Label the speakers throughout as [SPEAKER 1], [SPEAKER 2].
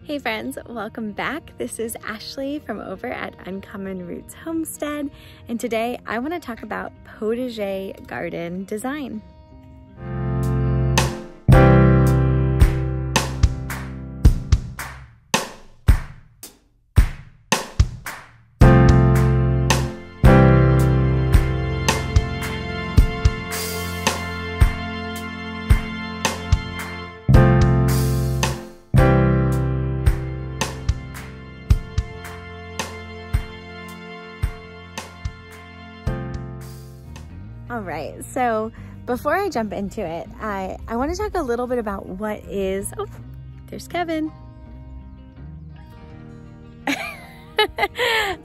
[SPEAKER 1] Hey friends, welcome back. This is Ashley from over at Uncommon Roots Homestead, and today I want to talk about potager garden design. All right, so before I jump into it, I want to talk a little bit about what is, oh, there's Kevin. I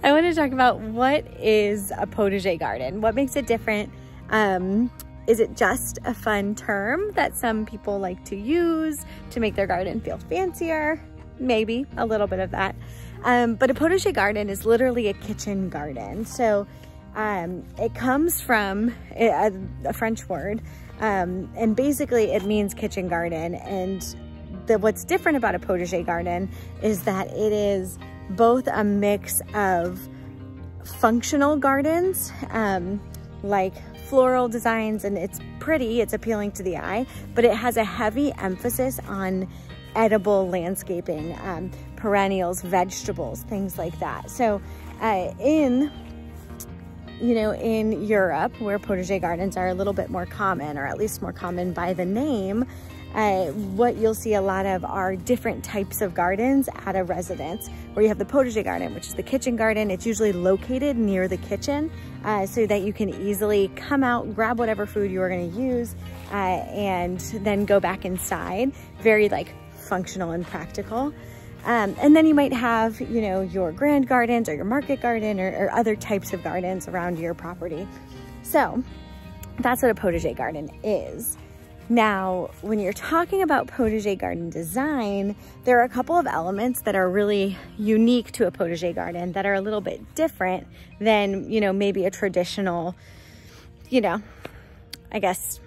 [SPEAKER 1] want to talk about what is a potager garden. What makes it different? Is it just a fun term that some people like to use to make their garden feel fancier? Maybe a little bit of that. But a potager garden is literally a kitchen garden. So it comes from a French word, and basically it means kitchen garden. And what's different about a potager garden is that it is both a mix of functional gardens, like floral designs, and it's pretty, it's appealing to the eye, but it has a heavy emphasis on edible landscaping, perennials, vegetables, things like that. So in Europe, where potager gardens are a little bit more common, or at least more common by the name, what you'll see a lot of are different types of gardens at a residence, where you have the potager garden, which is the kitchen garden. It's usually located near the kitchen, so that you can easily come out, grab whatever food you are going to use, and then go back inside. Very like functional and practical. And then you might have, your grand gardens or your market garden or other types of gardens around your property. So that's what a potager garden is. Now, when you're talking about potager garden design, there are a couple of elements that are really unique to a potager garden that are a little bit different than, maybe a traditional, I guess,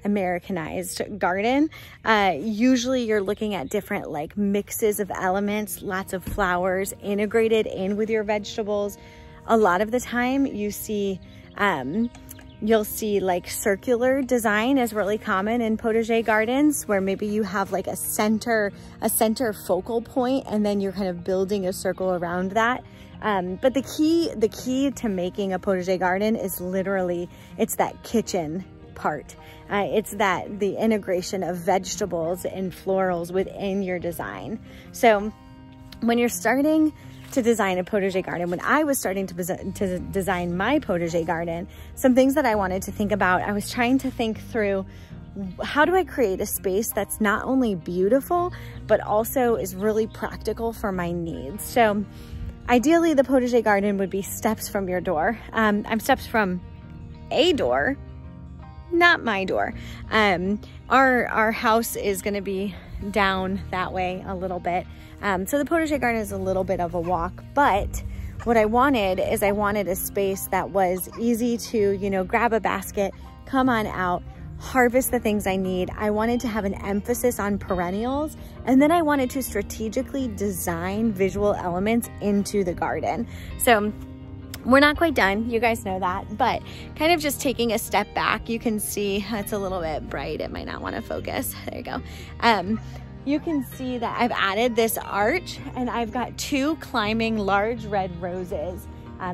[SPEAKER 1] Americanized garden. Usually you're looking at different like mixes of elements, lots of flowers integrated in with your vegetables. A lot of the time you see, you'll see like circular design is really common in potager gardens, where maybe you have like a center focal point, and then you're kind of building a circle around that. But the key to making a potager garden is literally, it's that kitchen part. It's the integration of vegetables and florals within your design. So when you're starting to design a potager garden, when I was starting to design my potager garden, some things that I wanted to think about, I was trying to think through, how do I create a space that's not only beautiful, but also is really practical for my needs? So ideally the potager garden would be steps from your door. I'm steps from a door, not my door. Our house is going to be down that way a little bit. So the potager garden is a little bit of a walk, but what I wanted is a space that was easy to, grab a basket, come on out, harvest the things I need. I wanted to have an emphasis on perennials, and then I wanted to strategically design visual elements into the garden. So we're not quite done, you guys know that, but kind of just taking a step back, you can see it's a little bit bright. It might not want to focus. There you go. You can see that I've added this arch, and I've got two climbing large red roses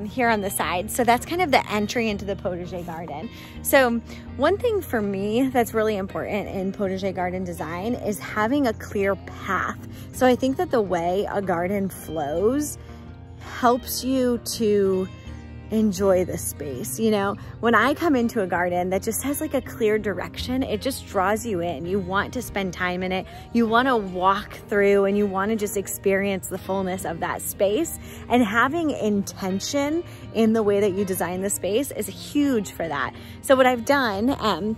[SPEAKER 1] here on the side. So that's kind of the entry into the potager garden. So one thing for me that's really important in potager garden design is having a clear path. So I think that the way a garden flows helps you to enjoy the space. When I come into a garden that just has like a clear direction, it just draws you in. You want to spend time in it. You want to walk through, and you want to just experience the fullness of that space. And having intention in the way that you design the space is huge for that. So what I've done,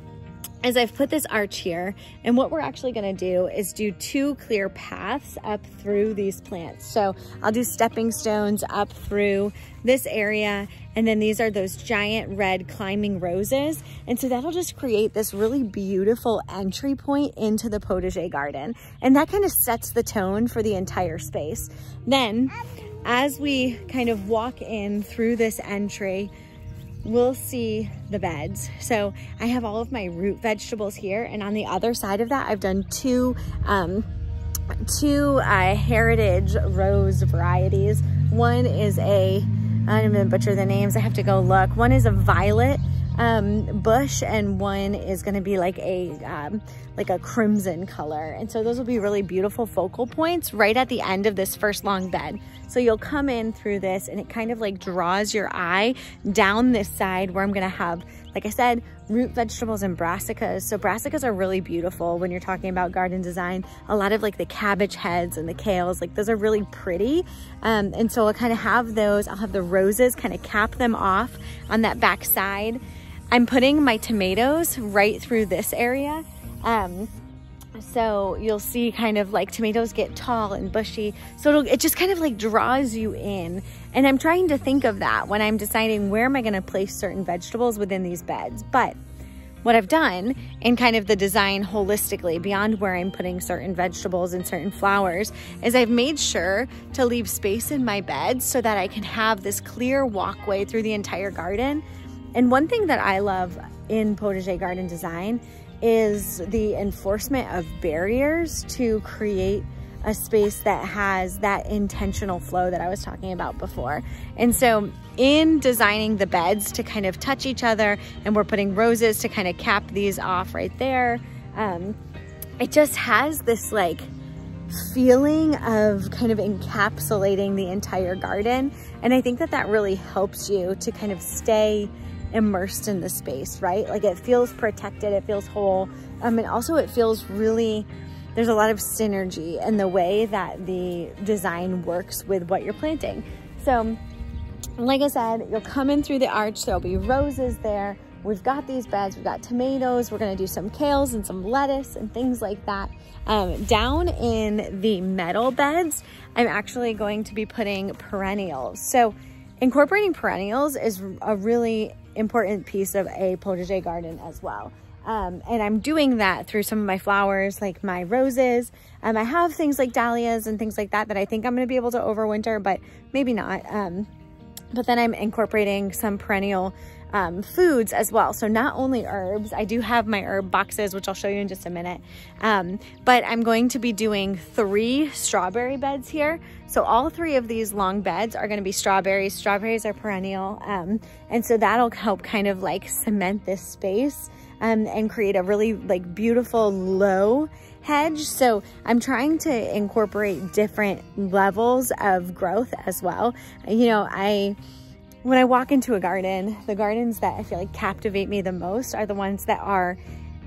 [SPEAKER 1] is I've put this arch here, and what we're actually gonna do is do 2 clear paths up through these plants. So I'll do stepping stones up through this area, and then these are those giant red climbing roses. And so that'll just create this really beautiful entry point into the potager garden. And that kind of sets the tone for the entire space. Then, as we kind of walk in through this entry, we'll see the beds. So I have all of my root vegetables here, and on the other side of that, I've done two heritage rose varieties. One is I'm gonna butcher the names, I have to go look. One is a violet bush, and one is gonna be like a crimson color. And so those will be really beautiful focal points right at the end of this first long bed. So you'll come in through this, and it kind of like draws your eye down this side where I'm gonna have, like I said, root vegetables and brassicas. So brassicas are really beautiful when you're talking about garden design. A lot of like the cabbage heads and the kales, like those are really pretty. And so I'll kind of have those. I'll have the roses kind of cap them off on that back side. I'm putting my tomatoes right through this area. So you'll see kind of like tomatoes get tall and bushy. So it just kind of like draws you in. And I'm trying to think of that when I'm deciding where am I gonna place certain vegetables within these beds. But what I've done in kind of the design holistically beyond where I'm putting certain vegetables and certain flowers is I've made sure to leave space in my beds so that I can have this clear walkway through the entire garden. And one thing that I love in potager garden design is the enforcement of barriers to create a space that has that intentional flow that I was talking about before. And so in designing the beds to kind of touch each other, and we're putting roses to kind of cap these off right there, it just has this like feeling of kind of encapsulating the entire garden. And I think that that really helps you to kind of stay immersed in the space, right? Like it feels protected, it feels whole. And also it feels really, there's a lot of synergy in the way that the design works with what you're planting. So like I said, you'll come in through the arch, there'll be roses there. We've got these beds, we've got tomatoes, we're gonna do some kales and some lettuce and things like that. Down in the metal beds, I'm actually going to be putting perennials. So incorporating perennials is a really important piece of a potager garden as well. And I'm doing that through some of my flowers, like my roses. I have things like dahlias and things like that that I think I'm gonna be able to overwinter, but maybe not. But then I'm incorporating some perennial foods as well. So not only herbs, I do have my herb boxes, which I'll show you in just a minute. But I'm going to be doing 3 strawberry beds here. So all 3 of these long beds are gonna be strawberries. Strawberries are perennial. And so that'll help kind of like cement this space and create a really like beautiful low hedge. So I'm trying to incorporate different levels of growth as well. You know, when I walk into a garden, the gardens that I feel like captivate me the most are the ones that are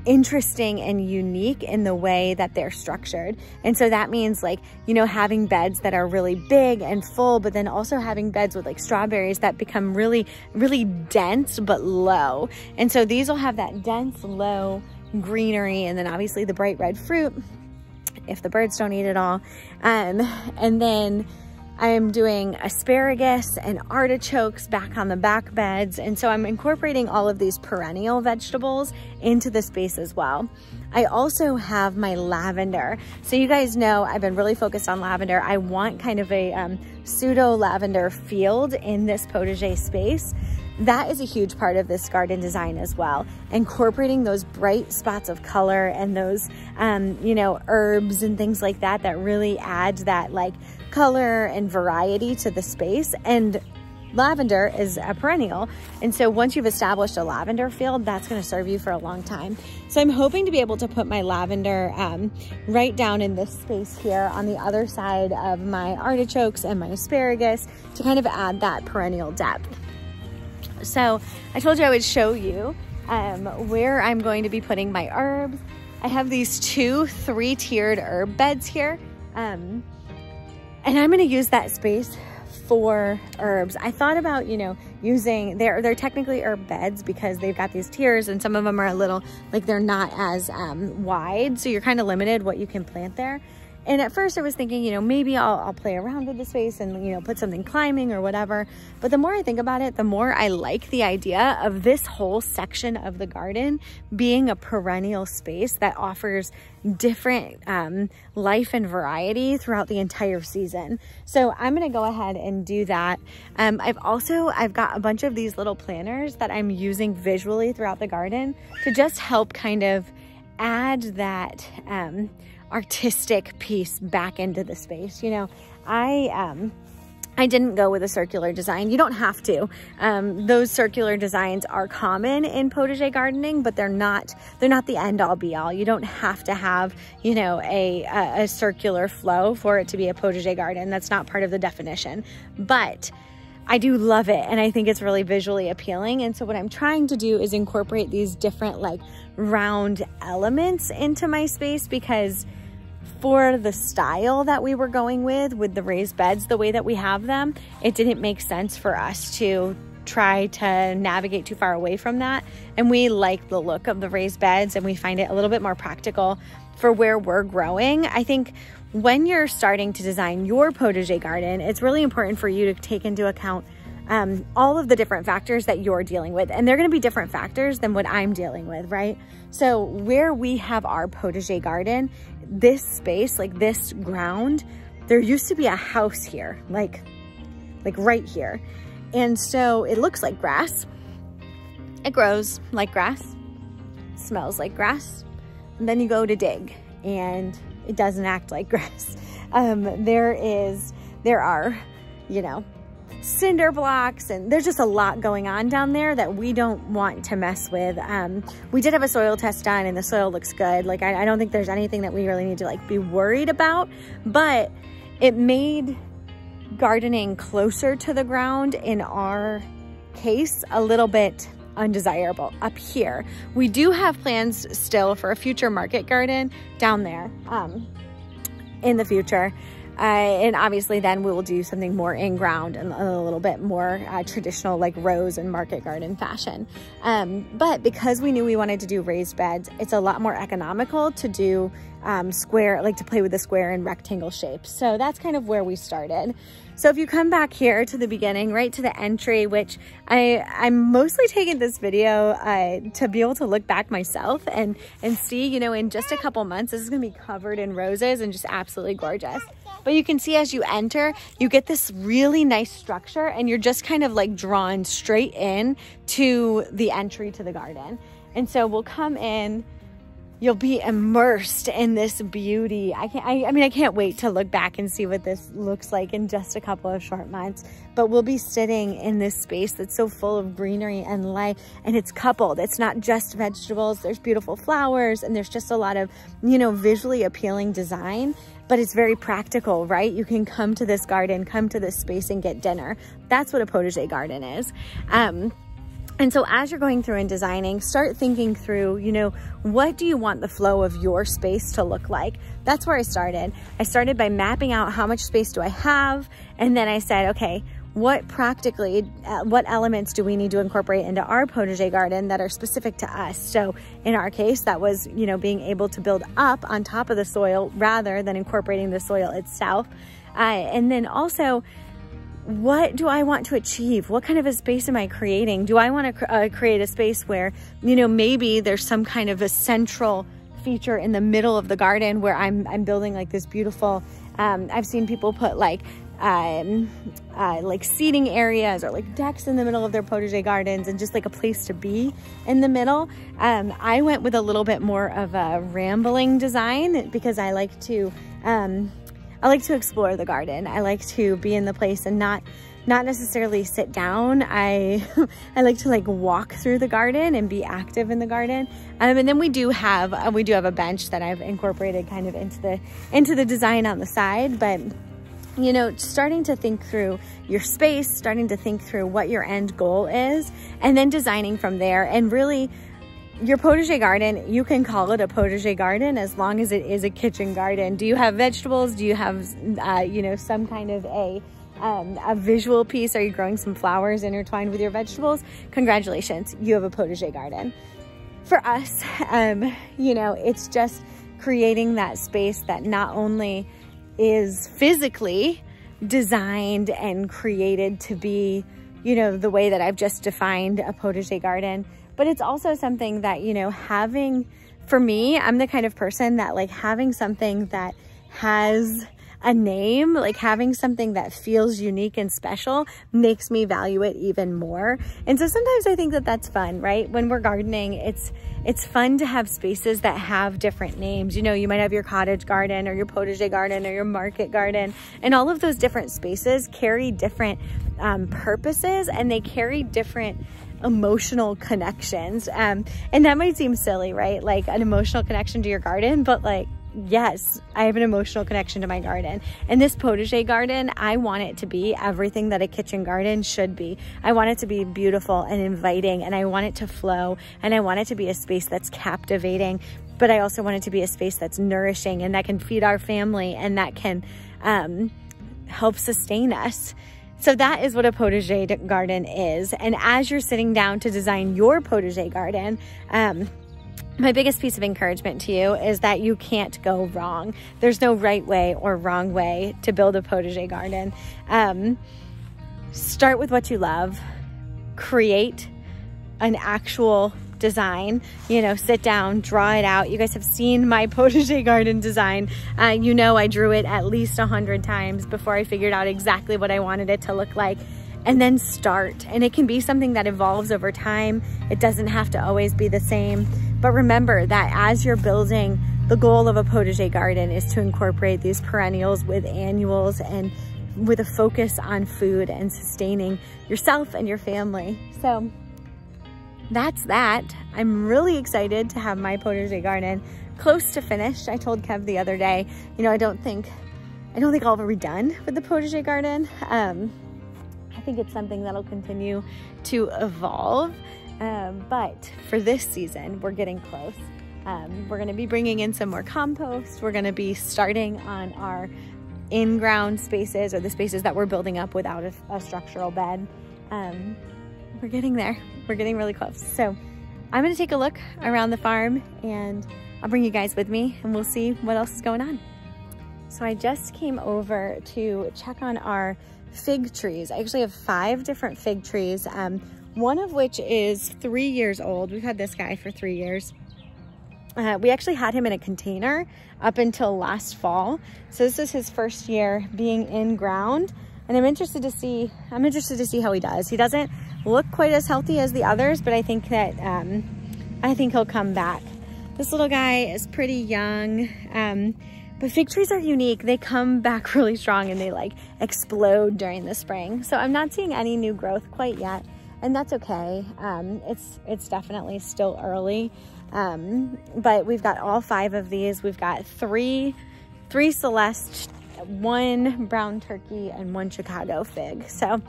[SPEAKER 1] interesting and unique in the way that they're structured. And so that means like, you know, having beds that are really big and full, but then also having beds with like strawberries that become really, really dense but low. And so these will have that dense, low greenery, and then obviously the bright red fruit if the birds don't eat it all. And then I'm doing asparagus and artichokes back on the back beds. And so I'm incorporating all of these perennial vegetables into the space as well. I also have my lavender. So you guys know I've been really focused on lavender. I want kind of a pseudo lavender field in this potager space. That is a huge part of this garden design as well. Incorporating those bright spots of color and those, you know, herbs and things like that that really add that like color and variety to the space. And lavender is a perennial. And so once you've established a lavender field, that's gonna serve you for a long time. So I'm hoping to be able to put my lavender right down in this space here on the other side of my artichokes and my asparagus to kind of add that perennial depth. So I told you I would show you where I'm going to be putting my herbs. I have these 2 3-tiered herb beds here. And I'm gonna use that space for herbs. I thought about, you know, using, they're technically herb beds because they've got these tiers, and some of them are a little, like they're not as wide, so you're kind of limited what you can plant there. And at first I was thinking, you know, maybe I'll play around with the space and, you know, put something climbing or whatever. But the more I think about it, the more I like the idea of this whole section of the garden being a perennial space that offers different life and variety throughout the entire season. So I'm going to go ahead and do that. I've got a bunch of these little planters that I'm using visually throughout the garden to just help kind of add that artistic piece back into the space. You know, I didn't go with a circular design. You don't have to. Those circular designs are common in potager gardening, but they're not the end all be all. You don't have to have, you know, a circular flow for it to be a potager garden. That's not part of the definition, but I do love it, and I think it's really visually appealing. And so what I'm trying to do is incorporate these different like round elements into my space, because for the style that we were going with the raised beds, the way that we have them, it didn't make sense for us to try to navigate too far away from that. And we like the look of the raised beds, and we find it a little bit more practical for where we're growing. I think when you're starting to design your potager garden, it's really important for you to take into account all of the different factors that you're dealing with. And they're going to be different factors than what I'm dealing with, right? So where we have our potager garden, this space, like this ground, there used to be a house here, like right here. And so it looks like grass. It grows like grass, smells like grass. And then you go to dig and it doesn't act like grass. There are, you know, cinder blocks, and there's just a lot going on down there that we don't want to mess with. We did have a soil test done, and the soil looks good. Like, I don't think there's anything that we really need to like be worried about, but it made gardening closer to the ground in our case a little bit undesirable up here. We do have plans still for a future market garden down there in the future. And obviously then we will do something more in ground and a little bit more traditional like rose and market garden fashion. But because we knew we wanted to do raised beds, it's a lot more economical to do square, like to play with the square and rectangle shapes. So that's kind of where we started. So if you come back here to the beginning, right to the entry, which I'm mostly taking this video to be able to look back myself and see, you know, in just a couple months, this is gonna be covered in roses and just absolutely gorgeous. But you can see as you enter, you get this really nice structure, and you're just kind of like drawn straight in to the entry to the garden. And so we'll come in, you'll be immersed in this beauty. I can't wait to look back and see what this looks like in just a couple of short months. But we'll be sitting in this space that's so full of greenery and life, and it's coupled. It's not just vegetables. There's beautiful flowers, and there's just a lot of, you know, visually appealing design, but it's very practical, right? You can come to this garden, come to this space and get dinner. That's what a potager garden is. And so as you're going through and designing, start thinking through, you know, what do you want the flow of your space to look like? That's where I started. I started by mapping out how much space do I have? And then I said, okay, what elements do we need to incorporate into our potager garden that are specific to us? So in our case, that was, you know, being able to build up on top of the soil rather than incorporating the soil itself. And then also, what do I want to achieve? What kind of a space am I creating? Do I want to create a space where, you know, maybe there's some kind of a central feature in the middle of the garden where I'm building like this beautiful, I've seen people put like seating areas or like decks in the middle of their potager gardens and just like a place to be in the middle. I went with a little bit more of a rambling design because I like to explore the garden. I like to be in the place and not necessarily sit down. I like to like walk through the garden and be active in the garden. And then we do have a bench that I've incorporated kind of into the design on the side. But you know, starting to think through your space, starting to think through what your end goal is, and then designing from there. And really, your potager garden, you can call it a potager garden as long as it is a kitchen garden. Do you have vegetables? Do you have, you know, some kind of a a visual piece? Are you growing some flowers intertwined with your vegetables? Congratulations, you have a potager garden. For us, you know, it's just creating that space that not only is physically designed and created to be, you know, the way that I've just defined a potager garden, but it's also something that, you know, having, for me, I'm the kind of person that like having something that has a name, like having something that feels unique and special makes me value it even more. And so sometimes I think that that's fun, right? When we're gardening, it's fun to have spaces that have different names. You know, you might have your cottage garden or your potager garden or your market garden, and all of those different spaces carry different purposes, and they carry different emotional connections. And that might seem silly, right? Like an emotional connection to your garden, but like, yes, I have an emotional connection to my garden. And this potager garden, I want it to be everything that a kitchen garden should be. I want it to be beautiful and inviting, and I want it to flow, and I want it to be a space that's captivating, but I also want it to be a space that's nourishing and that can feed our family and that can help sustain us. So that is what a potager garden is. And as you're sitting down to design your potager garden, my biggest piece of encouragement to you is that you can't go wrong. There's no right way or wrong way to build a potager garden. Start with what you love. Create an actual design, you know, sit down, draw it out. You guys have seen my potager garden design. You know, I drew it at least 100 times before I figured out exactly what I wanted it to look like. And then start. And it can be something that evolves over time. It doesn't have to always be the same. But remember that as you're building, the goal of a potager garden is to incorporate these perennials with annuals and with a focus on food and sustaining yourself and your family. So that's that. I'm really excited to have my potager garden close to finished. I told Kev the other day, you know, I don't think I'll ever be done with the potager garden. I think it's something that'll continue to evolve. But for this season, we're getting close. We're going to be bringing in some more compost. We're going to be starting on our in-ground spaces, or the spaces that we're building up without a structural bed. We're getting there. We're getting really close. So I'm going to take a look around the farm, and I'll bring you guys with me, and we'll see what else is going on. So I just came over to check on our fig trees. I actually have 5 different fig trees. One of which is 3 years old. We've had this guy for 3 years. We actually had him in a container up until last fall. So this is his first year being in ground, and I'm interested to see how he does. He doesn't look quite as healthy as the others, but I think that I think he'll come back. This little guy is pretty young. But fig trees are unique. They come back really strong and they like explode during the spring. So I'm not seeing any new growth quite yet. And that's okay. It's definitely still early, but we've got all 5 of these. We've got three Celeste, 1 brown turkey, and 1 Chicago fig. So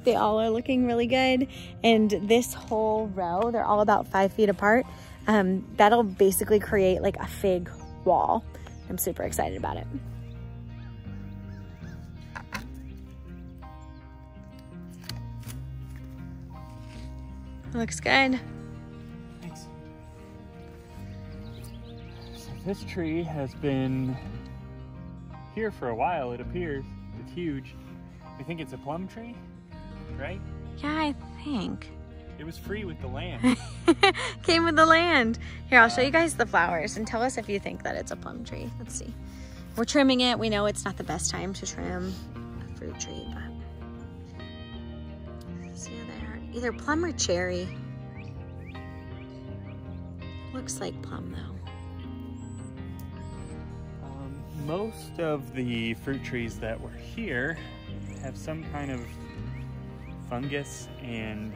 [SPEAKER 1] they all are looking really good. And this whole row, they're all about 5 feet apart. That'll basically create like a fig wall. I'm super excited about it. Looks good.
[SPEAKER 2] Thanks. So this tree has been here for a while, it appears. It's huge. I think it's a plum tree, right?
[SPEAKER 1] Yeah, I think.
[SPEAKER 2] It was free with the land.
[SPEAKER 1] Came with the land. Here, I'll show you guys the flowers and tell us if you think that it's a plum tree. Let's see. We're trimming it. We know it's not the best time to trim a fruit tree, but see how they are. Either plum or cherry. Looks like plum though.
[SPEAKER 2] Most of the fruit trees that were here have some kind of fungus and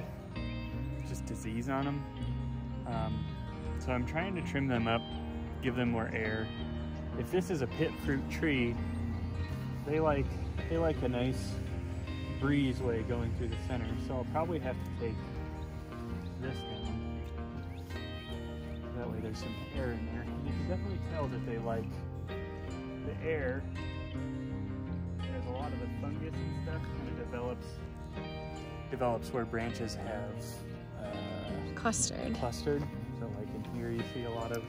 [SPEAKER 2] just disease on them. So I'm trying to trim them up, give them more air. If this is a pit fruit tree, they like a nice breezeway going through the center. So I'll probably have to take this down. That way there's some air in there. And you can definitely tell that they like the air. There's a lot of the fungus and stuff kind of develops where branches have
[SPEAKER 1] clustered.
[SPEAKER 2] So like in here you see a lot of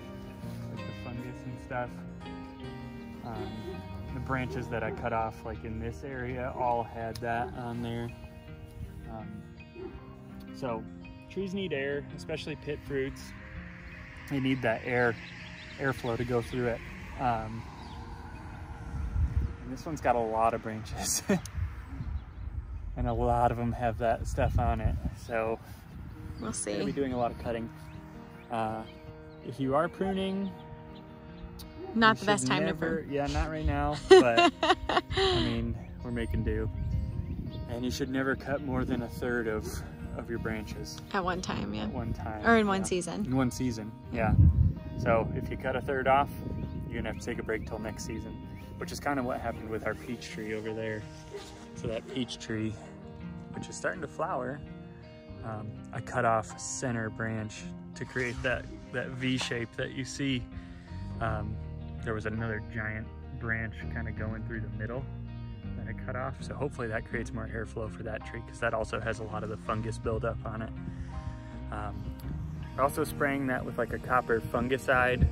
[SPEAKER 2] like the fungus and stuff. The branches that I cut off like in this area all had that on there. So trees need air, especially pit fruits. They need that airflow to go through it. And this one's got a lot of branches. And a lot of them have that stuff on it. So
[SPEAKER 1] we'll see.
[SPEAKER 2] We'll be doing a lot of cutting. If you are pruning,
[SPEAKER 1] not the best time to prune.
[SPEAKER 2] Yeah, not right now, but I mean, we're making do. And you should never cut more than 1/3 of your branches.
[SPEAKER 1] At one time, yeah.
[SPEAKER 2] At one time.
[SPEAKER 1] Or in one season.
[SPEAKER 2] In one season, yeah. So if you cut 1/3 off, you're gonna have to take a break till next season, which is kind of what happened with our peach tree over there. So that peach tree, which is starting to flower, I cut off a center branch to create that V shape that you see. There was another giant branch kind of going through the middle that I cut off. So hopefully that creates more airflow for that tree, because that also has a lot of the fungus buildup on it. We're also spraying that with like a copper fungicide.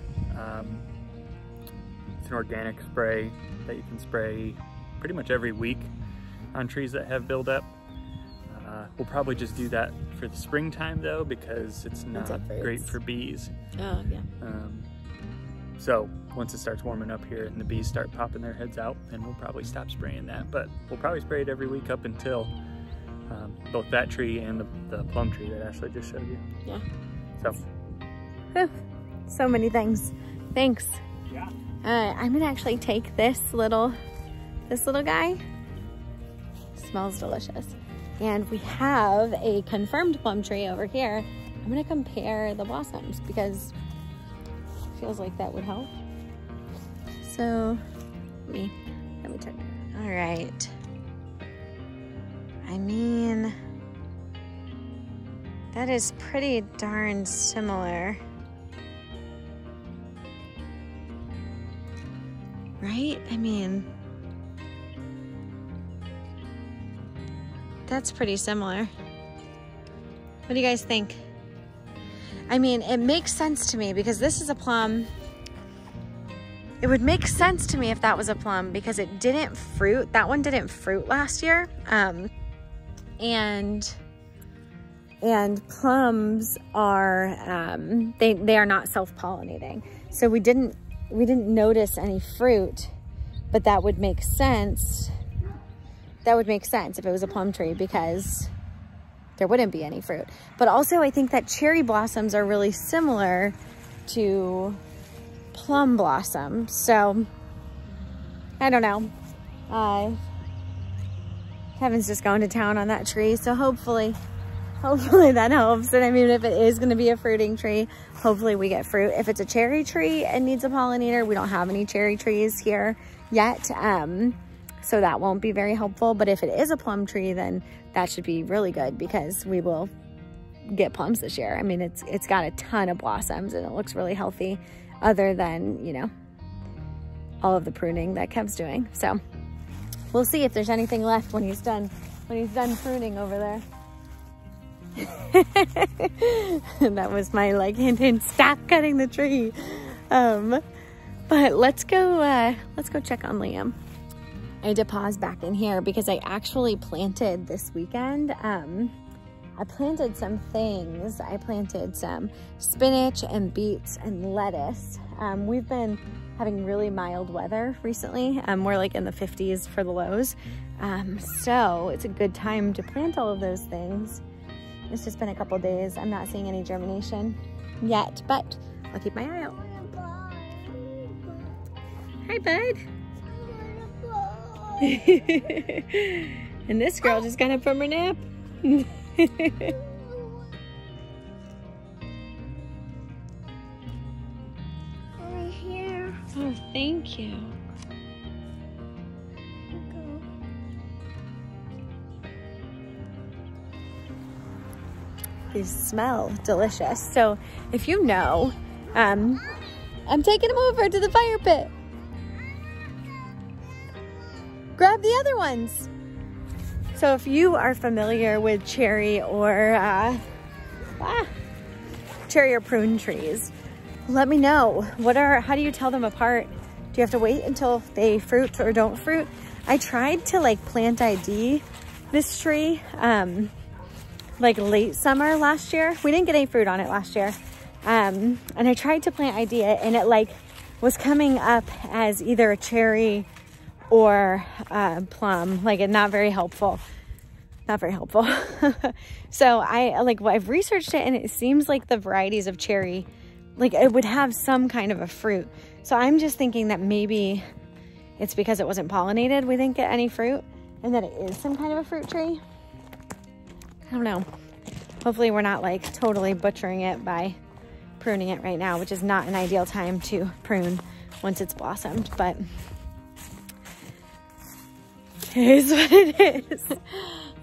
[SPEAKER 2] It's an organic spray that you can spray pretty much every week on trees that have buildup. We'll probably just do that for the springtime though, because it's not great for bees.
[SPEAKER 1] Oh, yeah.
[SPEAKER 2] So once it starts warming up here and the bees start popping their heads out, then we'll probably stop spraying that. But we'll probably spray it every week up until both that tree and the plum tree that Ashley just showed you.
[SPEAKER 1] Yeah.
[SPEAKER 2] So.
[SPEAKER 1] Whew. So many things. Thanks.
[SPEAKER 2] Yeah.
[SPEAKER 1] I'm gonna actually take this little guy. Smells delicious. And we have a confirmed plum tree over here. I'm gonna compare the blossoms because it feels like that would help. So let me check. All right. I mean, that is pretty darn similar. Right? I mean, that's pretty similar. What do you guys think? I mean, it makes sense to me because this is a plum. It would make sense to me if that was a plum because it didn't fruit. That one didn't fruit last year. And plums are, they are not self-pollinating. So we didn't notice any fruit, but that would make sense. That would make sense if it was a plum tree because there wouldn't be any fruit. But also I think that cherry blossoms are really similar to plum blossoms. So I don't know. Kevin's just going to town on that tree. So hopefully that helps. And I mean, if it is going to be a fruiting tree, hopefully we get fruit. If it's a cherry tree and needs a pollinator, we don't have any cherry trees here yet. So that won't be very helpful. But if it is a plum tree, then that should be really good because we will get plums this year. I mean, it's got a ton of blossoms and it looks really healthy other than, you know, all of the pruning that Kev's doing. So we'll see if there's anything left when he's done pruning over there. That was my like hint, stop cutting the tree. But let's go check on Liam. I had to pause back in here because I actually planted this weekend. I planted some things. I planted some spinach and beets and lettuce. We've been having really mild weather recently. We're like in the 50s for the lows. So it's a good time to plant all of those things. It's just been a couple days. I'm not seeing any germination yet, but I'll keep my eye out. Hi, bud. And this girl just got up from her nap.
[SPEAKER 3] Right here.
[SPEAKER 1] Oh, thank you. These smell delicious. So if you know, I'm taking them over to the fire pit. Grab the other ones. So if you are familiar with cherry or prune trees, let me know. How do you tell them apart? Do you have to wait until they fruit or don't fruit? I tried to like plant ID this tree like late summer last year. We didn't get any fruit on it last year. And I tried to plant ID it, and it like was coming up as either a cherry or plum, like not very helpful. Not very helpful. So I've researched it, and it seems like the varieties of cherry, like it would have some kind of a fruit. So I'm just thinking that maybe it's because it wasn't pollinated, we didn't get any fruit, and that it is some kind of a fruit tree. I don't know. Hopefully we're not like totally butchering it by pruning it right now, which is not an ideal time to prune once it's blossomed, but it is what it is.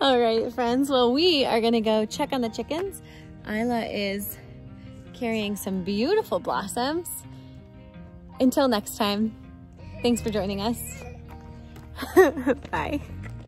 [SPEAKER 1] All right, friends. Well, we are gonna go check on the chickens. Isla is carrying some beautiful blossoms. Until next time, thanks for joining us. Bye.